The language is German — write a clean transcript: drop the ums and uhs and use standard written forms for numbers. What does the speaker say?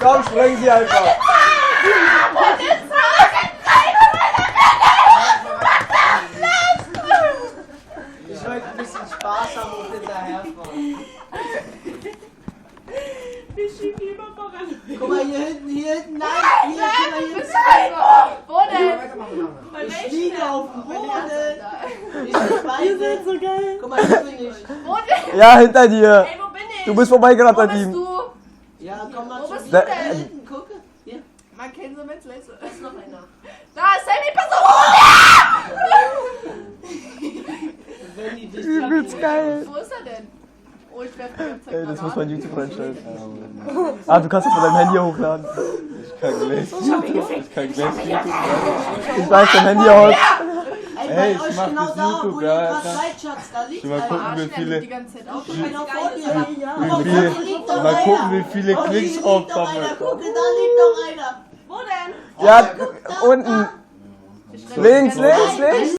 Komm, spring sie einfach. Ich wollte ein bisschen Spaß haben und hinterherfahren. Ich schieb die immer voran. Guck mal, hier hinten, nein, hier, guck mal, hier hinten. Wo denn? Ich liege auf dem Boden. Ich seid so geil. Guck mal, hier bin ich. Wo denn? Ja, hinter dir. Ey, wo bin ich? Du bist vorbeigerannt Wo an bist ihm. du? Ja, komm mal Wo zu bist mir. du denn? Hier hinten, gucke. Hier. Man kennt so mit Lässe. Da ist noch einer. Da ist Sammy, pass auf! Wenn die dich Übelst geil. Wo ist er denn? Oh, ich werde die ganze Zeit Ey, das muss man Granaten. YouTube reinstellen. Ah, du kannst es von deinem Handy hochladen. Ich kann gleich YouTube. Ich weiß, dein Handy aus. Ey, Ey, bei ich euch mach genau das da, wo YouTube, ihr ja, gerade Alter. seid, Schatz, da liegt Ich will mal gucken, einer. wie Arsch, der nimmt viele, die ganze Zeit auf. Genau vor dir. mal gucken, wie viele Oh, hier Klicks liegt doch einer. aufkommen. Gucke, da liegt doch einer. Wo denn? Ja, unten. Ich renne Links, die ganze links, links.